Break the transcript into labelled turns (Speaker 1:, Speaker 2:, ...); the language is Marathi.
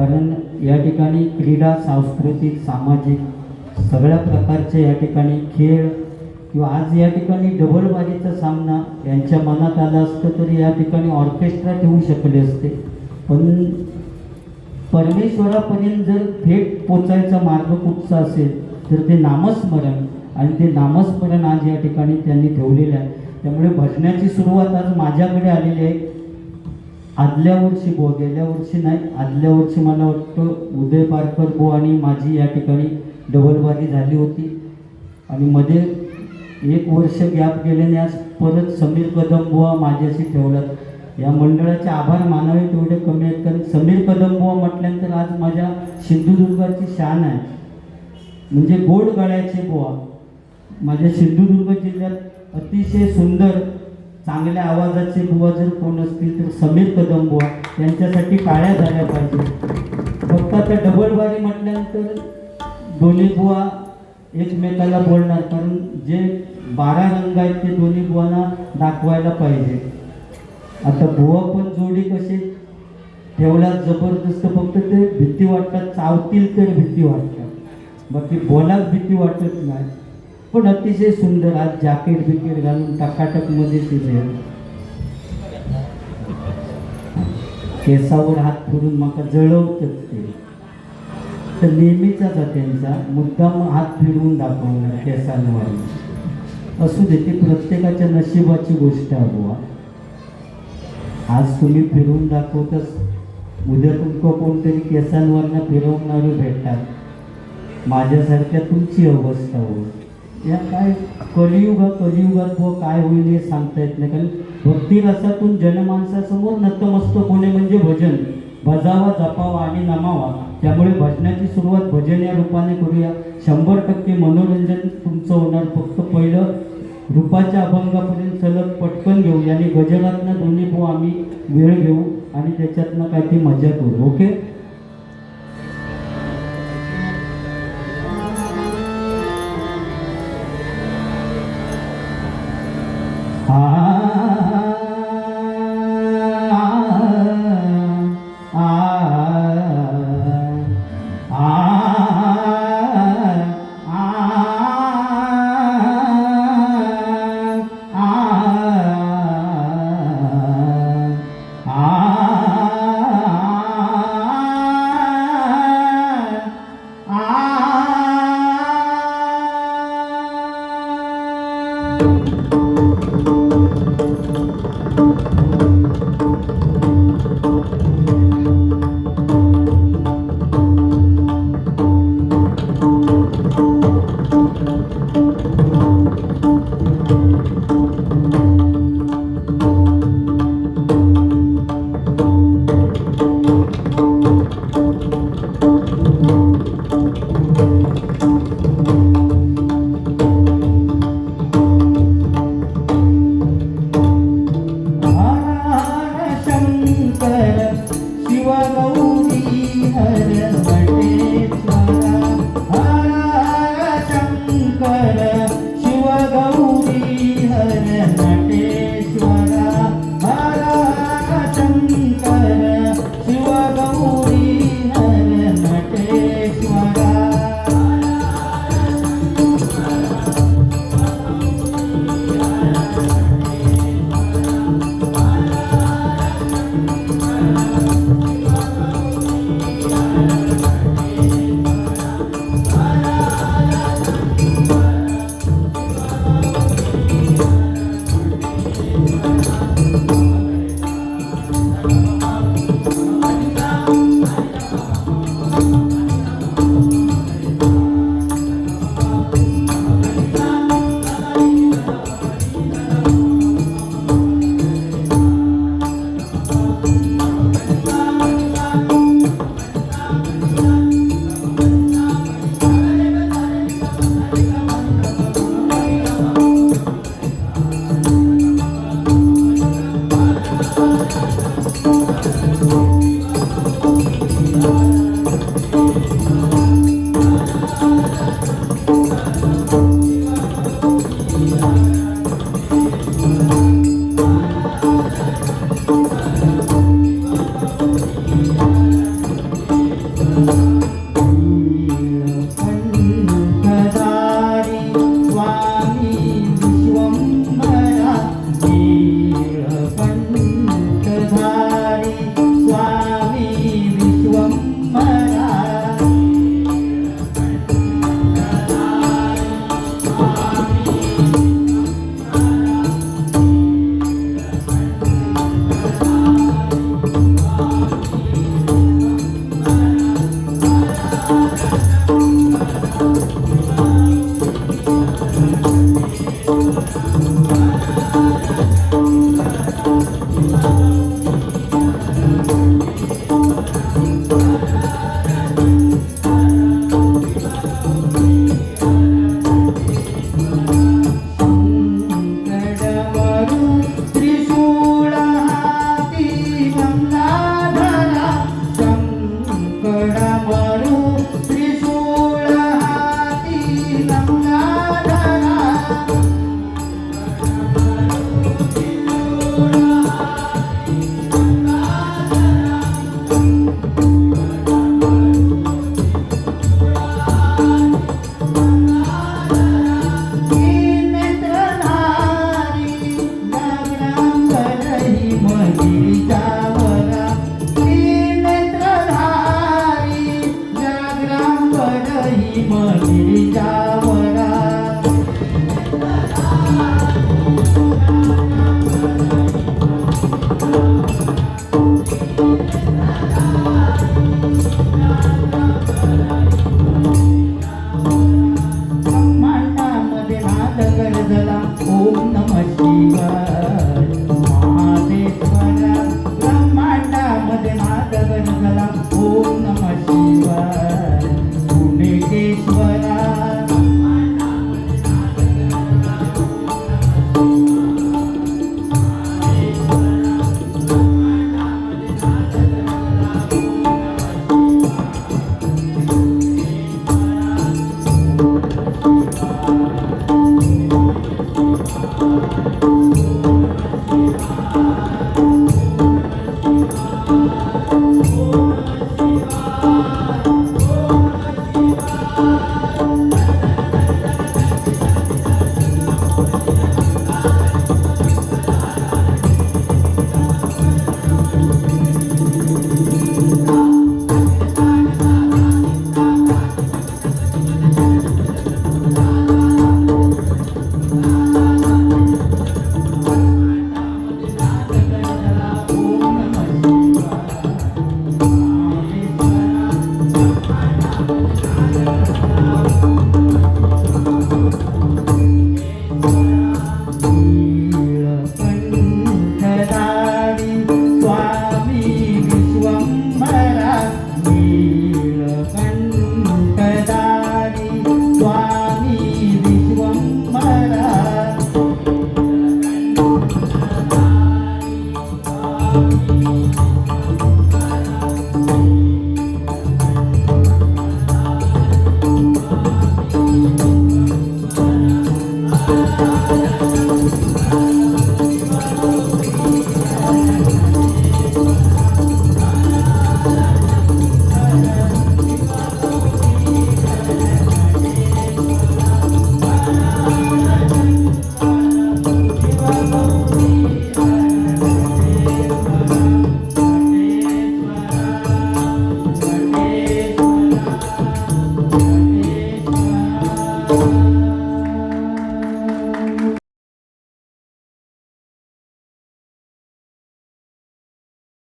Speaker 1: कारण या ठिकाणी क्रीडा, सांस्कृतिक, सामाजिक सगळ्या प्रकारचे या ठिकाणी खेळ किंवा आज या ठिकाणी डबलबाजीचा सामना यांच्या मनात आला असतं तरी या ठिकाणी ऑर्केस्ट्रा ठेवू शकले असते, पण परमेश्वरापर्यंत जर थेट पोचायचा मार्ग कुठचा असेल तर ते नामस्मरण, आणि ते नामस्मरण आज या ठिकाणी त्यांनी ठेवलेलं आहे. त्यामुळे भजनाची सुरुवात आज माझ्याकडे आलेली आहे. आदल्या वर्षी गेल्या वर्षी नाही, आदल्या वर्षी मला वाटतं उदय पारकर आणि माझी या ठिकाणी डबलबाजी झाली होती आणि मध्ये 1 वर्ष गॅप गेल्याने आज परत समीर कदम माझ्याशी ठेवलात. या मंडळाचे आभार मानावे तेवढे कमी आहेत, कारण समीर कदम म्हटल्यानंतर आज माझ्या सिंधुदुर्गाची शान आहे. म्हणजे गोड गळ्याचे बुवा माझ्या सिंधुदुर्ग जिल्ह्यात अतिशय सुंदर चांगल्या आवाजाचे बुवा जर कोण असतील तर समीर कदम बुवा, त्यांच्यासाठी टाळ्या झाल्या पाहिजे. फक्त आता डबलबाजी म्हटल्यानंतर दोन्ही बुवा एकमेकाला बोलणार, कारण जे 12 रंग आहेत ते दोन्ही बुवांना दाखवायला पाहिजे. आता बुवा पण जोडी कशी ठेवल्यात जबरदस्त, फक्त ते भीती वाटतात, चावतील तर भीती वाटतात, बाकी बोलाच भीती वाटत नाही. पण अतिशय सुंदर आज जॅकेट बिकेट घालून टकाटकमध्ये तिथे केसावर हात फिरून मका जळवतात ते, तर नेहमीचाच त्यांचा मुद्दाम हात फिरवून दाखवणार केसांवर. असू दे, ती प्रत्येकाच्या नशिबाची गोष्ट आहे बुवा. आज तुम्ही फिरवून दाखवतच, उद्या तुमचं कोणतरी केसांवरनं फिरवणारे भेटतात. माझ्यासारख्या तुमची अवस्था हो. या काय कलियुगात काय होईल हे सांगता येत नाही. कारण भक्तिरसातून जनमानसासमोर नतमस्तक होणे म्हणजे भजन, भजावा, जपावा आणि नमावा. त्यामुळे भजनाची सुरुवात भजन या रूपाने करूया. 100% मनोरंजन तुमचं होणार. फक्त पहिलं रूपाच्या अभंगापर्यंत सलग पटकन घेऊ, आणि गजरातनं दोन्ही आम्ही वेळ घेऊ आणि त्याच्यातनं काय ती मजा करू. ओके.
Speaker 2: रे